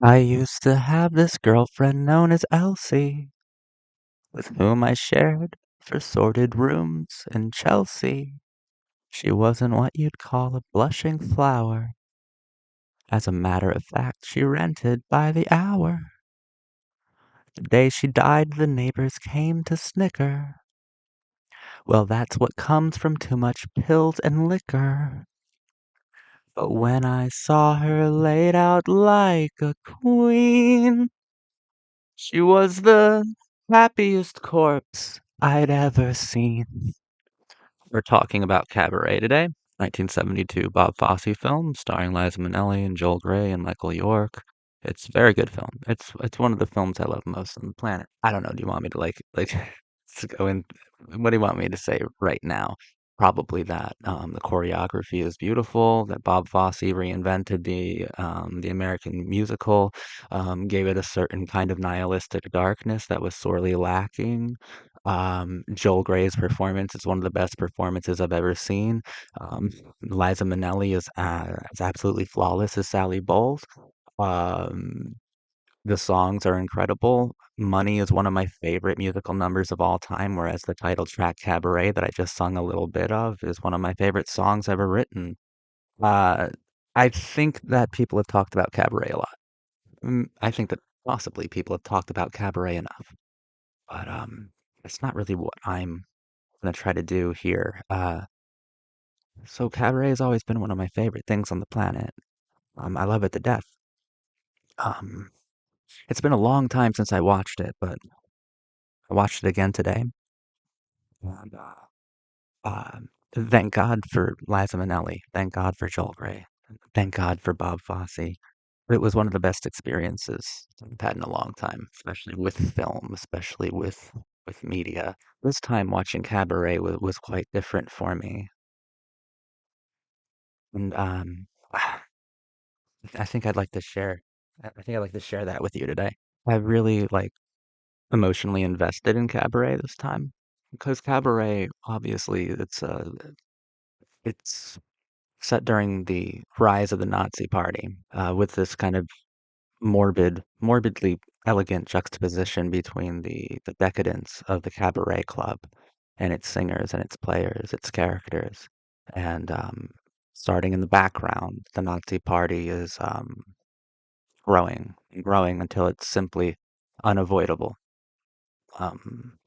I used to have this girlfriend known as Elsie, with whom I shared for sordid rooms in Chelsea. She wasn't what you'd call a blushing flower. As a matter of fact, she rented by the hour. The day she died, the neighbors came to snicker. Well, that's what comes from too much pills and liquor. But when I saw her laid out like a queen, she was the happiest corpse I'd ever seen. We're talking about Cabaret today, 1972 Bob Fosse film starring Liza Minnelli and Joel Grey and Michael York. It's a very good film. It's one of the films I love most on the planet. I don't know. Do you want me to like to go in? What do you want me to say right now? Probably that the choreography is beautiful. That Bob Fosse reinvented the American musical, gave it a certain kind of nihilistic darkness that was sorely lacking. Joel Grey's performance is one of the best performances I've ever seen. Um, Liza Minnelli is absolutely flawless as Sally Bowles. Um, the songs are incredible. Money is one of my favorite musical numbers of all time, whereas the title track Cabaret that I just sung a little bit of is one of my favorite songs ever written. Uh, I think that people have talked about Cabaret a lot. I think that possibly people have talked about Cabaret enough, but it's not really what I'm gonna try to do here. So Cabaret has always been one of my favorite things on the planet. I love it to death. Um, it's been a long time since I watched it, but I watched it again today. And thank God for Liza Minnelli. Thank God for Joel Grey. Thank God for Bob Fosse. It was one of the best experiences I've had in a long time, especially with film, especially with media. This time watching Cabaret was quite different for me. And I think I'd like to share. I think I'd like to share that with you today. I really emotionally invested in Cabaret this time because Cabaret, obviously, it's set during the rise of the Nazi Party, with this kind of morbidly elegant juxtaposition between the decadence of the Cabaret Club and its singers and its players, its characters, and starting in the background, the Nazi Party is growing and growing until it's simply unavoidable, um,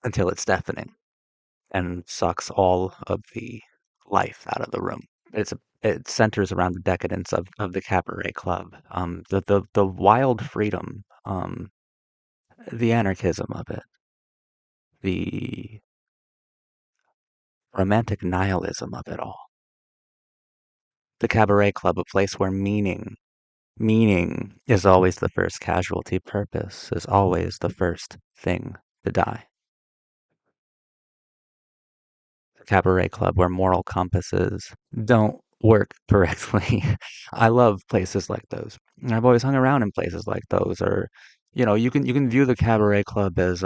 until it's deafening and sucks all of the life out of the room. It centers around the decadence of the cabaret club, the wild freedom, the anarchism of it, the romantic nihilism of it all. The cabaret club, a place where meaning is always the first casualty, purpose is always the first thing to die. Cabaret club where moral compasses don't work correctly. I love places like those. And I've always hung around in places like those, or you can view the cabaret club as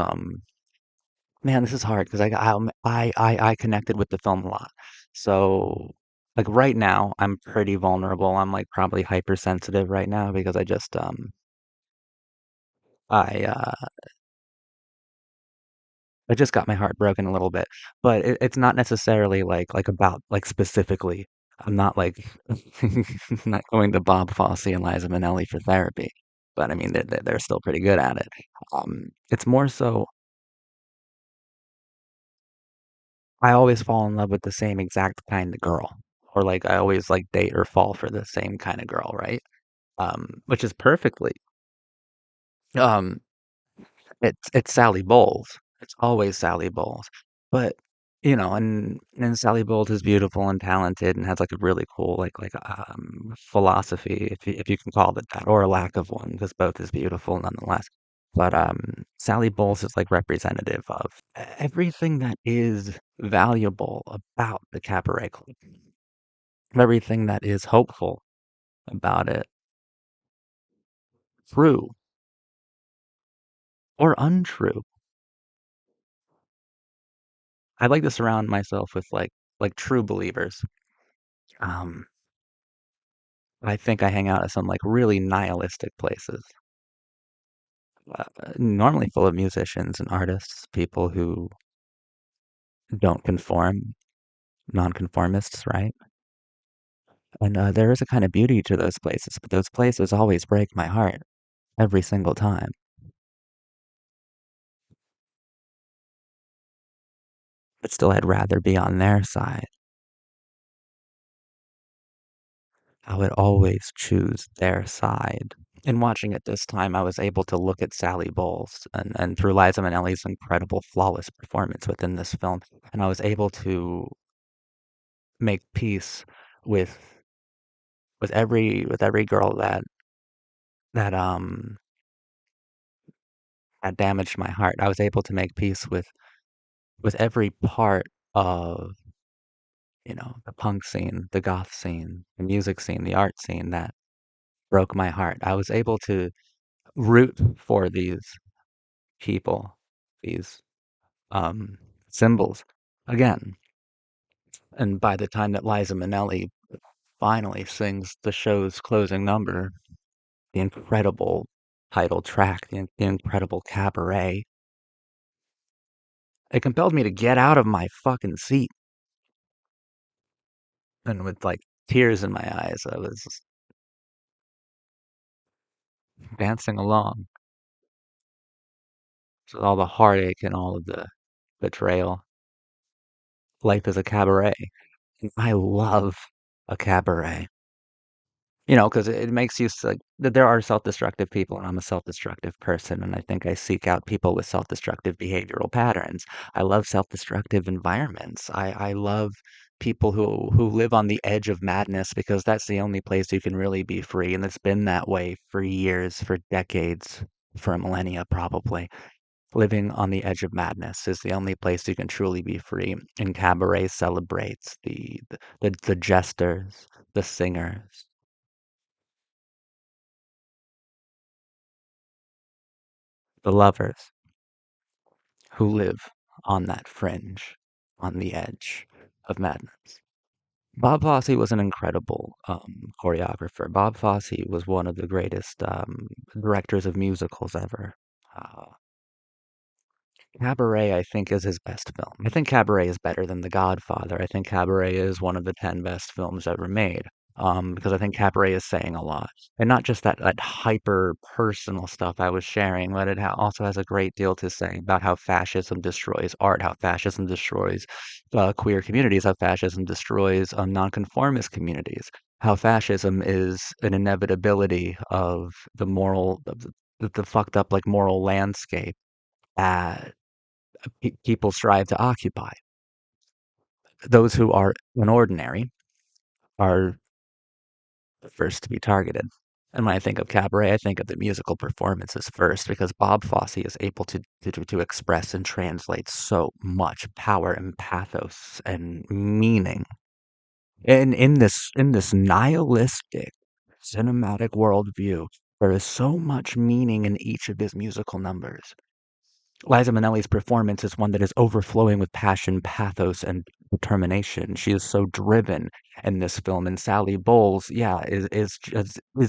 man, this is hard because I connected with the film a lot. So like right now I'm pretty vulnerable. I'm like probably hypersensitive right now because I I just got my heart broken a little bit, but it's not necessarily like about like specifically. I'm not like not going to Bob Fosse and Liza Minnelli for therapy, but I mean they're still pretty good at it. It's more so I always fall in love with the same exact kind of girl, or like I always like date or fall for the same kind of girl, right? Which is perfectly. Um, it's Sally Bowles. It's always Sally Bowles. But and Sally Bowles is beautiful and talented and has like a really cool philosophy, if you can call it that, or a lack of one, because both is beautiful nonetheless. But Sally Bowles is like representative of everything that is valuable about the Cabaret Club, everything that is hopeful about it, true or untrue. I like to surround myself with like true believers. Um, I think I hang out at some like really nihilistic places, normally full of musicians and artists, people who don't conform, nonconformists, right? And there is a kind of beauty to those places, but those places always break my heart every single time. But still, I'd rather be on their side. I would always choose their side. In watching it this time, I was able to look at Sally Bowles and through Liza Minnelli's incredible, flawless performance within this film, and I was able to make peace with with every girl that had damaged my heart. I was able to make peace with every part of, the punk scene, the goth scene, the music scene, the art scene that broke my heart. I was able to root for these people, these um, symbols again. And by the time that Liza Minnelli finally sings the show's closing number, the incredible title track, the incredible Cabaret, it compelled me to get out of my fucking seat. And with like tears in my eyes, I was dancing along with all the heartache and all of the betrayal. Life is a cabaret. And I love a cabaret. Because it makes you like that there are self-destructive people, and I'm a self-destructive person, and I think I seek out people with self-destructive behavioral patterns. I love self-destructive environments. I love people who live on the edge of madness because that's the only place you can really be free, and it's been that way for years, for decades, for a millennia probably. Living on the edge of madness is the only place you can truly be free. And Cabaret celebrates the jesters, the singers, the lovers who live on that fringe, on the edge of madness. Bob Fosse was an incredible choreographer. Bob Fosse was one of the greatest directors of musicals ever. Uh, Cabaret, I think, is his best film. I think Cabaret is better than The Godfather. I think Cabaret is one of the 10 best films ever made. Because I think Cabaret is saying a lot. And not just that hyper personal stuff I was sharing, but it also has a great deal to say about how fascism destroys art, how fascism destroys queer communities, how fascism destroys nonconformist communities, how fascism is an inevitability of the fucked up like moral landscape that people strive to occupy. Those who are inordinary are the first to be targeted. And when I think of Cabaret, I think of the musical performances first because Bob Fosse is able to express and translate so much power and pathos and meaning. And in this nihilistic cinematic worldview, there is so much meaning in each of his musical numbers. Liza Minnelli's performance is one that is overflowing with passion, pathos, and determination. She is so driven in this film, and Sally Bowles, yeah, is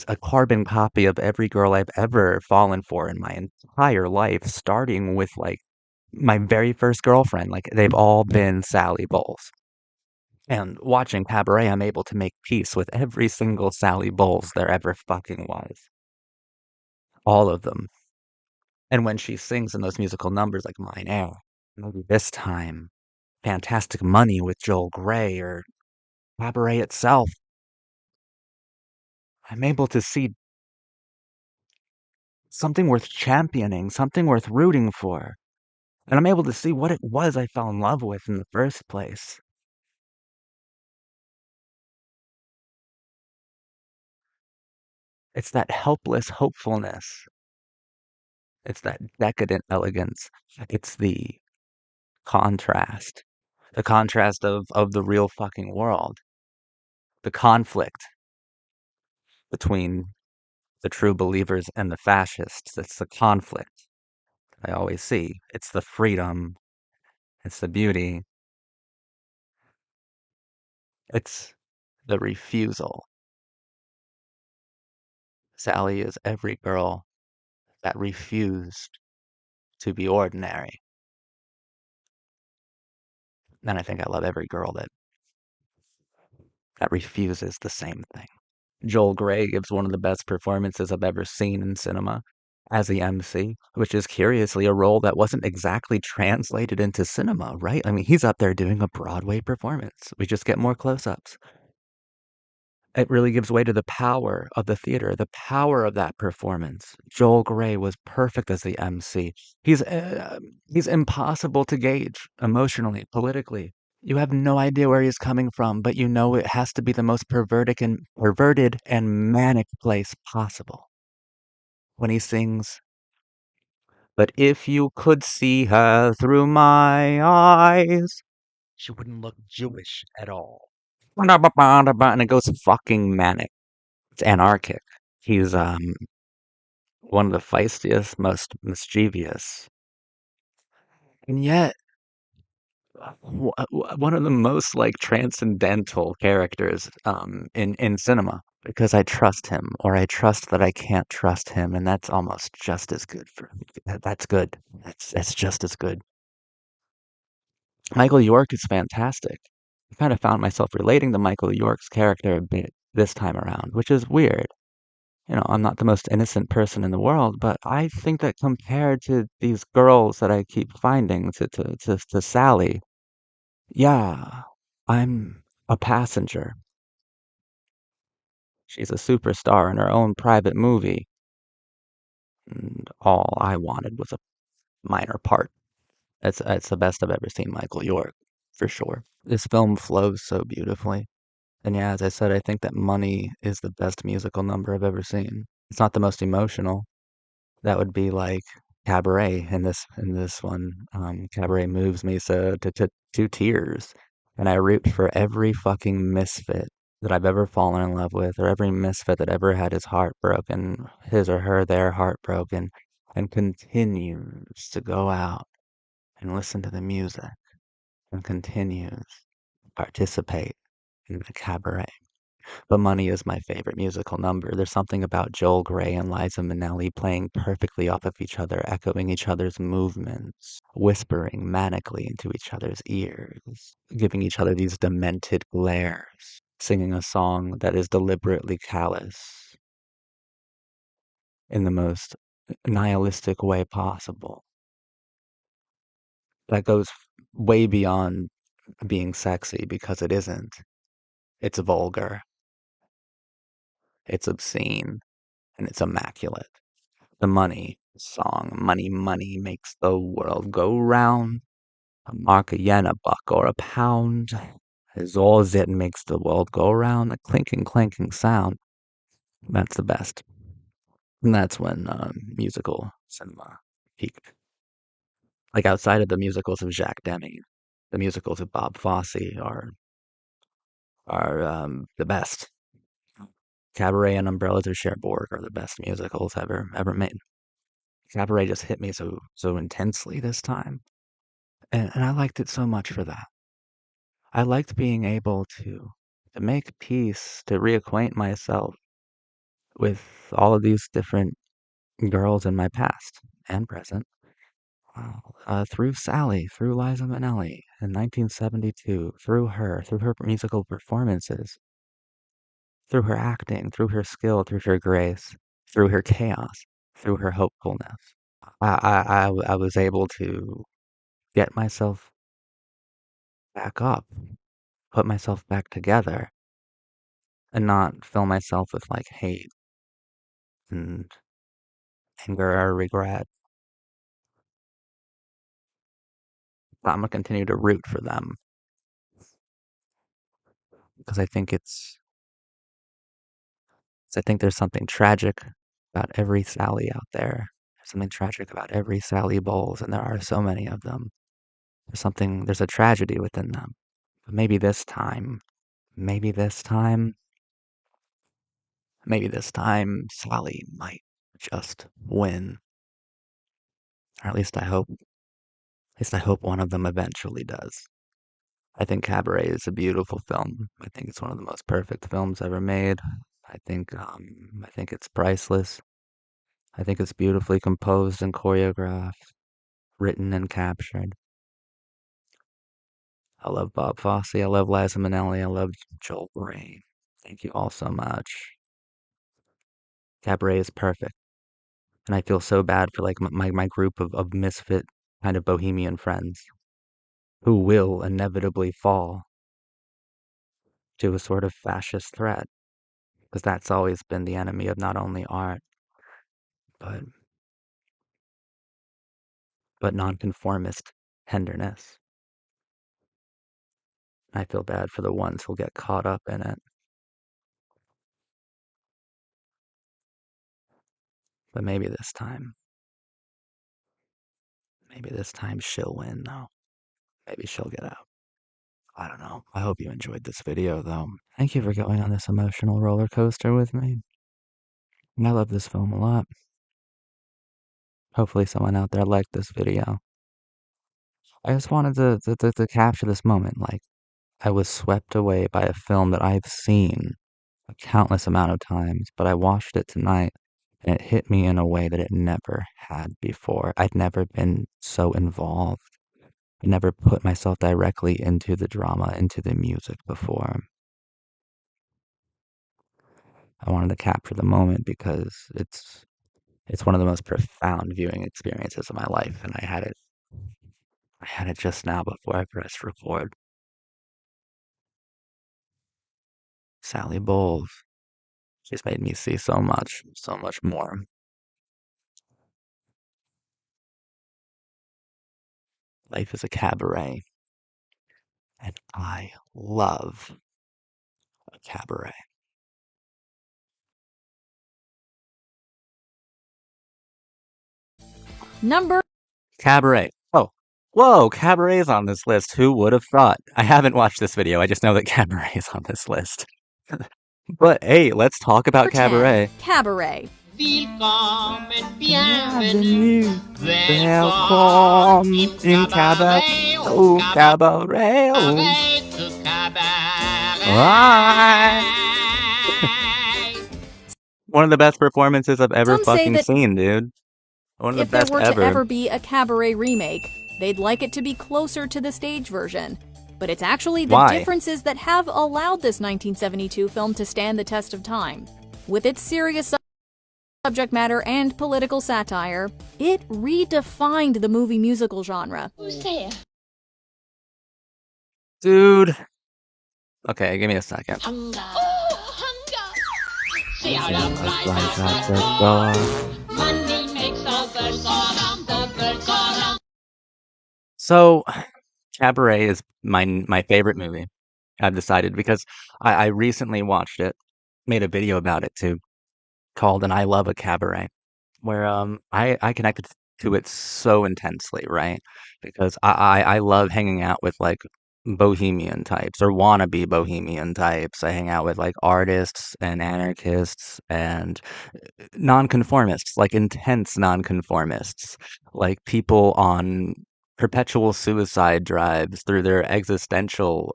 a carbon copy of every girl I've ever fallen for in my entire life, starting with like my very first girlfriend. Like they've all been Sally Bowles. And watching Cabaret, I'm able to make peace with every single Sally Bowles there ever fucking was. All of them. And when she sings in those musical numbers like Mein Heirr, maybe this time, Fantastic Money with Joel Grey or Cabaret itself, I'm able to see something worth championing, something worth rooting for. And I'm able to see what it was I fell in love with in the first place. It's that helpless hopefulness. It's that decadent elegance. It's contrast. The contrast of the real fucking world. The conflict between the true believers and the fascists. It's the conflict I always see. It's the freedom. It's the beauty. It's the refusal Sally is every girl that refused to be ordinary. And I think I love every girl that refuses the same thing. Joel Grey gives one of the best performances I've ever seen in cinema as the MC, which is curiously a role that wasn't exactly translated into cinema, right? I mean, he's up there doing a Broadway performance. We just get more close-ups. It really gives way to the power of the theater, the power of that performance. Joel Grey was perfect as the MC. He's impossible to gauge emotionally, politically. You have no idea where he's coming from, but you know it has to be the most perverted and manic place possible. When he sings, "But if you could see her through my eyes, she wouldn't look Jewish at all." And it goes fucking manic. It's anarchic. He's one of the feistiest, most mischievous, and yet one of the most like transcendental characters in cinema because I trust him or I trust that I can't trust him, and that's almost just as good for that's good. That's just as good. Michael York is fantastic. I kind of found myself relating to Michael York's character a bit this time around, which is weird. I'm not the most innocent person in the world, but I think that compared to these girls that I keep finding to Sally, yeah, I'm a passenger. She's a superstar in her own private movie, and all I wanted was a minor part. It's the best I've ever seen Michael York, for sure. This film flows so beautifully. And yeah, as I said, I think that Money is the best musical number I've ever seen. It's not the most emotional. That would be like Cabaret in this one. Cabaret moves me so to tears, and I root for every fucking misfit that I've ever fallen in love with, or every misfit that ever had his heart broken, his or her their heart broken, and continues to go out and listen to the music and continues to participate in the cabaret. But Money is my favorite musical number. There's something about Joel Grey and Liza Minnelli playing perfectly off of each other, echoing each other's movements, whispering manically into each other's ears, giving each other these demented glares, singing a song that is deliberately callous in the most nihilistic way possible. That goes way beyond being sexy because it isn't. It's vulgar, it's obscene, and it's immaculate. The Money song, "Money, money makes the world go round. A mark, a yen, a buck, or a pound is all that makes the world go round." The clinking, clanking sound. That's the best. And that's when musical cinema peaked. Like outside of the musicals of Jacques Demy, the musicals of Bob Fosse are the best. Cabaret and Umbrellas of Cherbourg are the best musicals ever made. Cabaret just hit me so intensely this time. And I liked it so much for that. I liked being able to make peace, to reacquaint myself with all of these different girls in my past and present, through Sally, through Liza Minnelli in 1972, through her musical performances, through her acting, through her skill, through her grace, through her chaos, through her hopefulness. I was able to get myself back up, put myself back together, and not fill myself with like hate and anger or regret. I'm gonna continue to root for them because I think there's something tragic about every Sally out there. There's something tragic about every Sally Bowles, and there are so many of them. There's a tragedy within them. But maybe this time, maybe this time, Sally might just win. Or at least I hope one of them eventually does. I think Cabaret is a beautiful film. I think it's one of the most perfect films ever made. I think it's priceless. I think it's beautifully composed and choreographed, written and captured. I love Bob Fosse. I love Liza Minnelli. I love Joel Grey. Thank you all so much. Cabaret is perfect. And I feel so bad for like my group of misfit kind of bohemian friends who will inevitably fall to a sort of fascist threat, because that's always been the enemy of not only art, but nonconformist tenderness. I feel bad for the ones who'll get caught up in it. But maybe this time she'll win though. Maybe she'll get out. I don't know. I hope you enjoyed this video though. Thank you for going on this emotional roller coaster with me. I love this film a lot. Hopefully someone out there liked this video. I just wanted to capture this moment. Like, I was swept away by a film that I've seen a countless amount of times, but I watched it tonight and it hit me in a way that it never had before. I'd never been so involved. I never put myself directly into the drama, into the music before. I wanted to capture the moment because it's one of the most profound viewing experiences of my life, and I had it just now before I pressed record. Sally Bowles. She's made me see so much more. Life is a cabaret, and I love a cabaret. Number Cabaret. Oh, whoa, Cabaret is on this list. Who would have thought? I haven't watched this video. I just know that Cabaret is on this list. But hey, let's talk about 10. Cabaret. Cabaret. Willkommen, bienvenue, Welcome in Cabaret. Oh, Cabaret. One of the best performances I've ever fucking seen, dude. One of the best ever. If there were to ever be a Cabaret remake, they'd like it to be closer to the stage version. But it's actually the differences that have allowed this 1972 film to stand the test of time. With its serious subject matter and political satire, it redefined the movie musical genre. Who's there? Dude. Okay, give me a second. Hunger. Oh, hunger. See how the flies out the door. Money makes the birds soar around, the birds soar around. So, Cabaret is my favorite movie. I've decided because I recently watched it, made a video about it too, called "And I Love a Cabaret," where I connected to it so intensely, right? Because I love hanging out with like bohemian types or wannabe bohemian types. I hang out with like artists and anarchists and nonconformists, like intense nonconformists, like people on perpetual suicide drives through their existential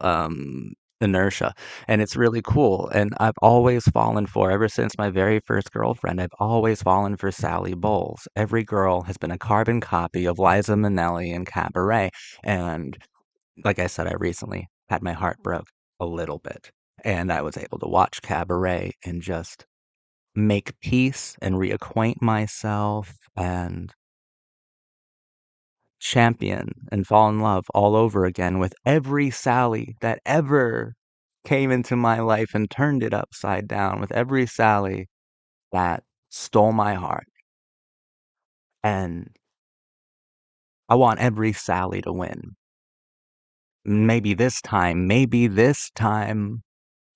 inertia. And it's really cool. And I've always fallen for, ever since my very first girlfriend, I've always fallen for Sally Bowles. Every girl has been a carbon copy of Liza Minnelli and Cabaret. And like I said, I recently had my heart broke a little bit. And I was able to watch Cabaret and just make peace and reacquaint myself and champion and fall in love all over again with every Sally that ever came into my life and turned it upside down, with every Sally that stole my heart. And I want every Sally to win. Maybe this time, maybe this time,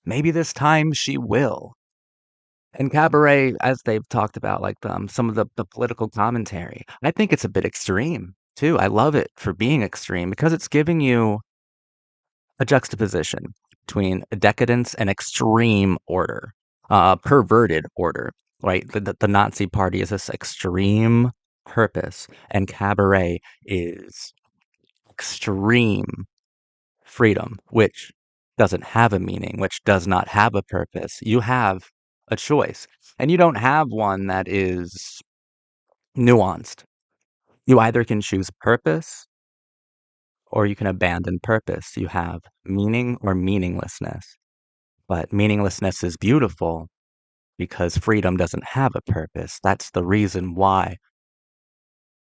maybe this time she will. And Cabaret, as they've talked about, like some of the political commentary, I think it's a bit extreme too. I love it for being extreme because it's giving you a juxtaposition between decadence and extreme order, perverted order, right? The Nazi Party is this extreme purpose, and Cabaret is extreme freedom, which doesn't have a meaning, which does not have a purpose. You have a choice. And you don't have one that is nuanced. You either can choose purpose or you can abandon purpose. You have meaning or meaninglessness. But meaninglessness is beautiful because freedom doesn't have a purpose. That's the reason why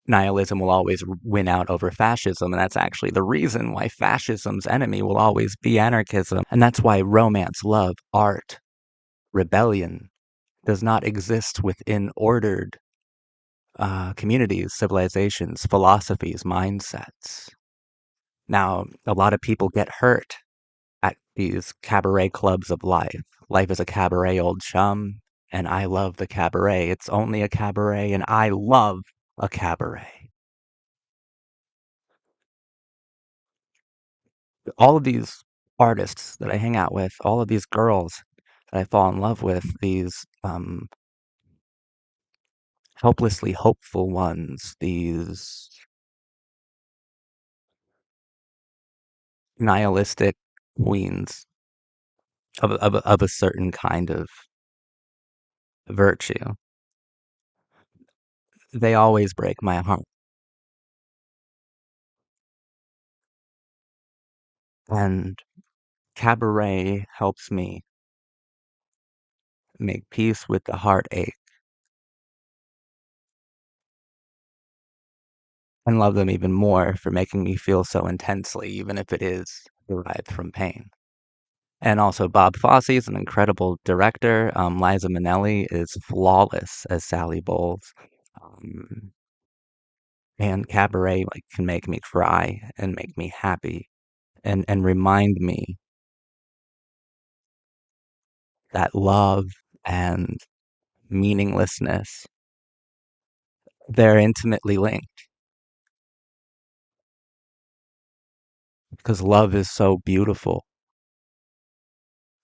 nihilism will always win out over fascism. And that's actually the reason why fascism's enemy will always be anarchism. And that's why romance, love, art, rebellion does not exist within ordered communities, civilizations, philosophies, mindsets. Now, a lot of people get hurt at these cabaret clubs of life. Life is a cabaret, old chum, and I love the cabaret. It's only a cabaret, and I love a cabaret. All of these artists that I hang out with, all of these girls that I fall in love with, these helplessly hopeful ones, these nihilistic queens of a certain kind of virtue, they always break my heart. And cabaret helps me make peace with the heartache and love them even more for making me feel so intensely, even if it is derived from pain. And also, Bob Fosse is an incredible director. Liza Minnelli is flawless as Sally Bowles. Um, and Cabaret like can make me cry and make me happy and remind me that love and meaninglessness, they're intimately linked because love is so beautiful,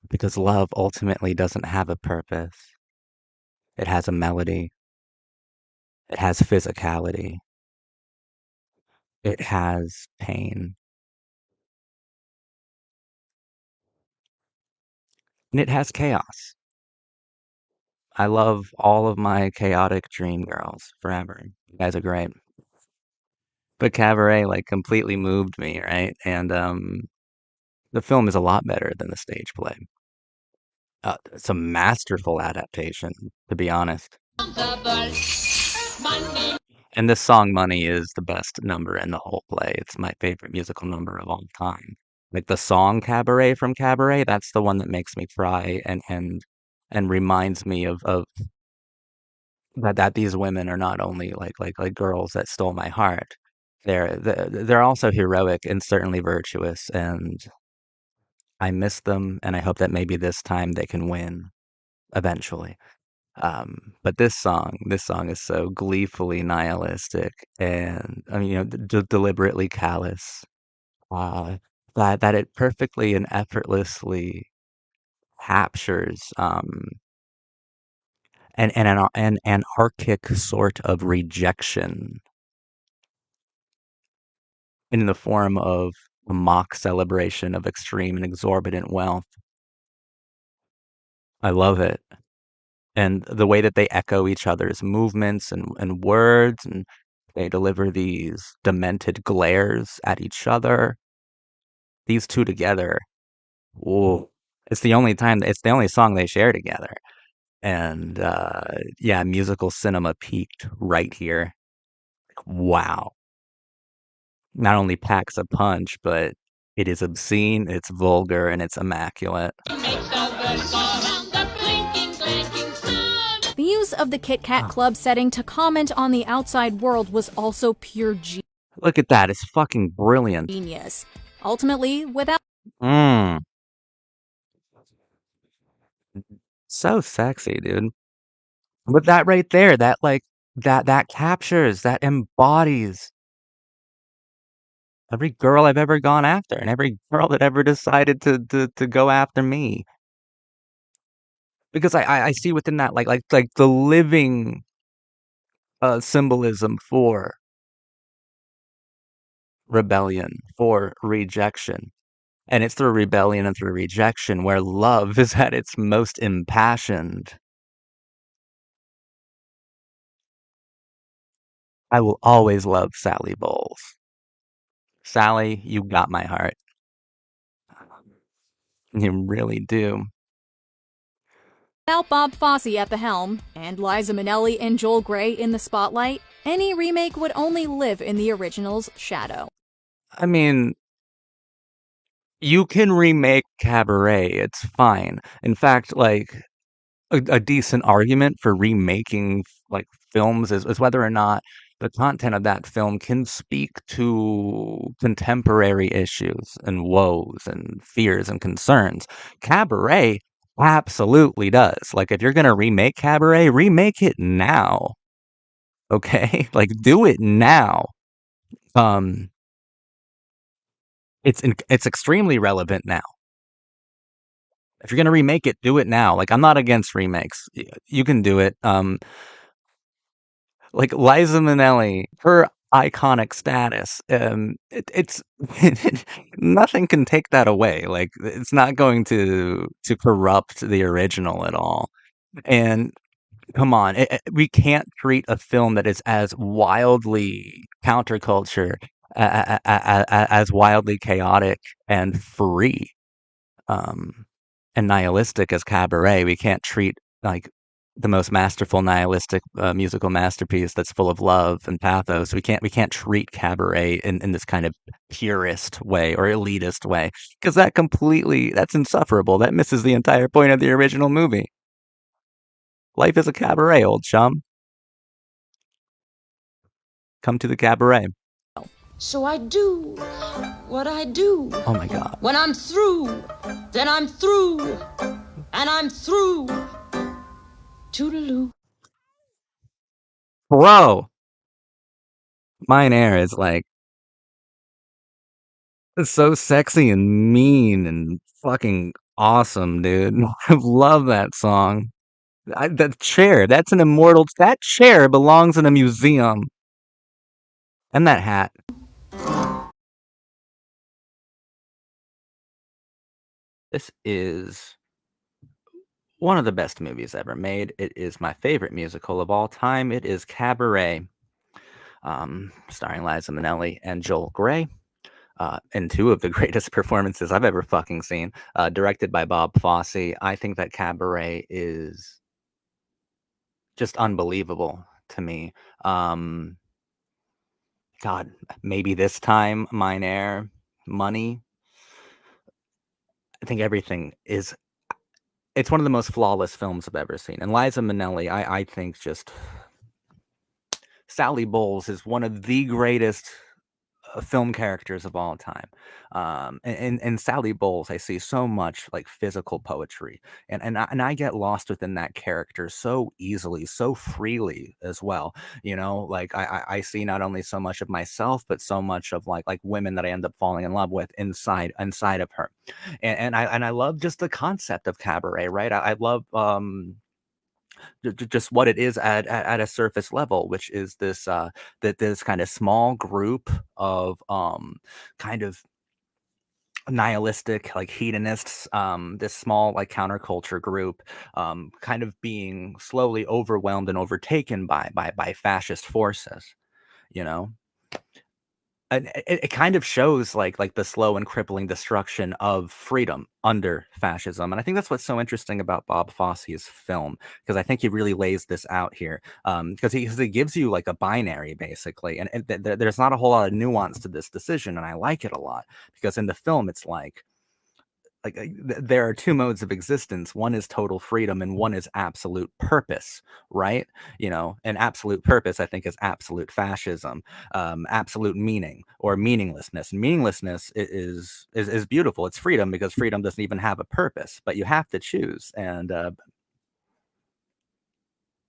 because love ultimately doesn't have a purpose. It has a melody, it has physicality, it has pain, and it has chaos. I love all of my chaotic dream girls forever. You guys are great. But Cabaret like completely moved me, right? And the film is a lot better than the stage play. It's a masterful adaptation, to be honest. And this song "Money" is the best number in the whole play. It's my favorite musical number of all time. Like the song Cabaret from Cabaret, that's the one that makes me cry and reminds me of that these women are not only like girls that stole my heart. They're also heroic and certainly virtuous, and I miss them, and I hope that maybe this time they can win eventually. But this song is so gleefully nihilistic, and I mean, deliberately callous. Uh, that it perfectly and effortlessly captures an anarchic sort of rejection in the form of a mock celebration of extreme and exorbitant wealth. I love it. And the way that they echo each other's movements and words, and they deliver these demented glares at each other. These two together, whoa. It's the only song they share together. And yeah, musical cinema peaked right here. Wow. Not only packs a punch, but it is obscene, it's vulgar, and it's immaculate. The use of the Kit Kat Club setting to comment on the outside world was also pure Look at that, it's fucking brilliant. genius. Ultimately, without So sexy, dude. But that right there, that like that captures, that embodies every girl I've ever gone after and every girl that ever decided to go after me. Because I see within that like the living symbolism for rebellion, for rejection. And it's through rebellion and through rejection where love is at its most impassioned. I will always love Sally Bowles. Sally, you got my heart. You really do. Without Bob Fosse at the helm, and Liza Minnelli and Joel Grey in the spotlight, any remake would only live in the original's shadow. I mean, you can remake Cabaret, it's fine. In fact, like, a decent argument for remaking, like, films is whether or not the content of that film can speak to contemporary issues and woes and fears and concerns. Cabaret absolutely does. Like, if you're gonna remake Cabaret, remake it now, okay? Like, do it now. Um, it's extremely relevant now. If you're gonna remake it, do it now. Like, I'm not against remakes. You can do it. Like Liza Minnelli, her iconic status, it's nothing can take that away. Like, it's not going to corrupt the original at all. And come on, we can't treat a film that is as wildly counterculture, as wildly chaotic and free, um, and nihilistic as Cabaret. We can't treat, like, the most masterful nihilistic musical masterpiece that's full of love and pathos. We can't treat Cabaret in this kind of purist way or elitist way, because that's insufferable. That misses the entire point of the original movie. Life is a cabaret, old chum. Come to the cabaret. So I do what I do. Oh my god. When I'm through, then I'm through. And I'm through. Toodaloo. Bro! Mein Heirr is, like, so sexy and mean and fucking awesome, dude. I love that song. That chair, that's an immortal. That chair belongs in a museum. And that hat. This is one of the best movies ever made. It is my favorite musical of all time. It is Cabaret, starring Liza Minnelli and Joel Grey. And two of the greatest performances I've ever fucking seen, directed by Bob Fosse. I think that Cabaret is just unbelievable to me. God, maybe this time, Mein Heirr, Money. I think everything is. It's one of the most flawless films I've ever seen. And Liza Minnelli, I think just Sally Bowles is one of the greatest film characters of all time. And Sally Bowles, I see so much like physical poetry, and I get lost within that character so easily, so freely as well. Like I see not only so much of myself, but so much of like women that I end up falling in love with inside of her, and I love just the concept of cabaret, right? I love just what it is at a surface level, which is this kind of small group of kind of nihilistic, like hedonists, this small like counterculture group, kind of being slowly overwhelmed and overtaken by fascist forces, you know. And it kind of shows like the slow and crippling destruction of freedom under fascism, and I think that's what's so interesting about Bob Fosse's film, because I think he really lays this out here, because he gives you like a binary basically, and there's not a whole lot of nuance to this decision, and I like it a lot because in the film it's there are two modes of existence. One is total freedom and one is absolute purpose, right? And absolute purpose, I think, is absolute fascism, absolute meaning or meaninglessness. And meaninglessness is beautiful. It's freedom because freedom doesn't even have a purpose, but you have to choose. And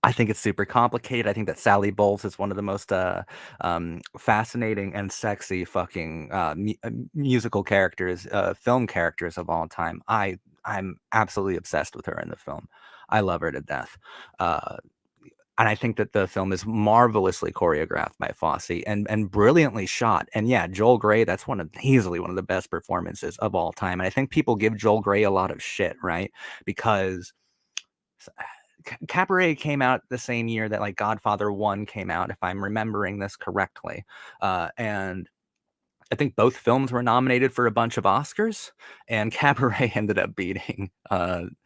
I think it's super complicated. I think that Sally Bowles is one of the most fascinating and sexy fucking musical characters, film characters of all time. I'm absolutely obsessed with her in the film. I love her to death. And I think that the film is marvelously choreographed by Fosse and brilliantly shot. And yeah, Joel Grey, that's easily one of the best performances of all time. And I think people give Joel Grey a lot of shit, right? Because Cabaret came out the same year that like Godfather 1 came out, if I'm remembering this correctly. And I think both films were nominated for a bunch of Oscars, and Cabaret ended up beating um,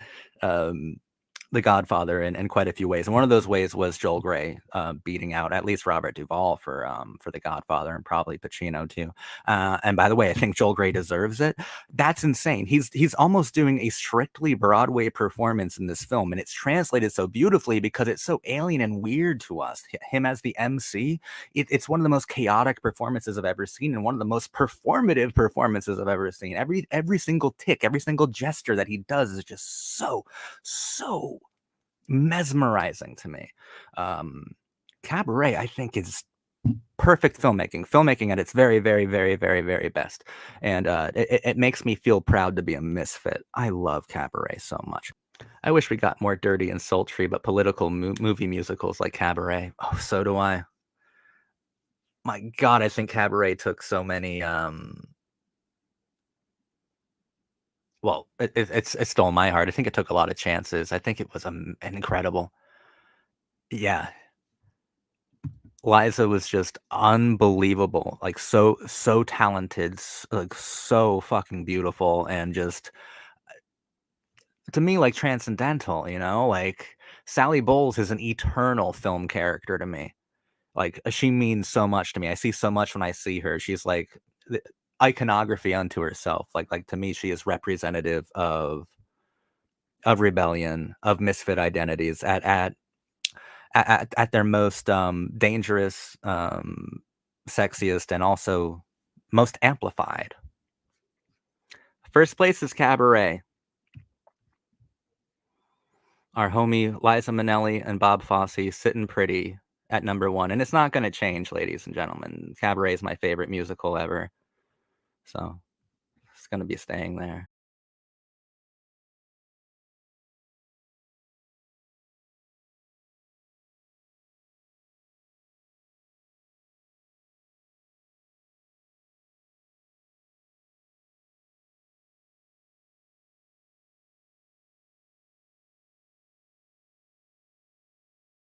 The Godfather in quite a few ways. And one of those ways was Joel Grey beating out at least Robert Duvall for The Godfather, and probably Pacino too. And by the way, I think Joel Grey deserves it. That's insane. He's almost doing a strictly Broadway performance in this film, and it's translated so beautifully because it's so alien and weird to us. Him as the MC, it's one of the most chaotic performances I've ever seen, and one of the most performative performances I've ever seen. Every single tick, every single gesture that he does is just so mesmerizing to me. Cabaret, I think, is perfect filmmaking at its very, very, very, very, very best. And it makes me feel proud to be a misfit. I love Cabaret so much. I wish we got more dirty and sultry, but political movie musicals like Cabaret. Oh, so do I. My God, I think Cabaret took so many. Well, it stole my heart. I think it took a lot of chances. I think it was incredible. Yeah, Liza was just unbelievable, like, so talented, like, so fucking beautiful, and just, to me, like, transcendental, you know? Like, Sally Bowles is an eternal film character to me. Like, she means so much to me. I see so much when I see her. She's, like, the iconography unto herself. Like, to me, she is representative of rebellion, of misfit identities at their most dangerous, sexiest, and also most amplified. First place is Cabaret. Our homie Liza Minnelli and Bob Fosse sitting pretty at number 1, and it's not going to change, ladies and gentlemen. Cabaret is my favorite musical ever, so it's going to be staying there.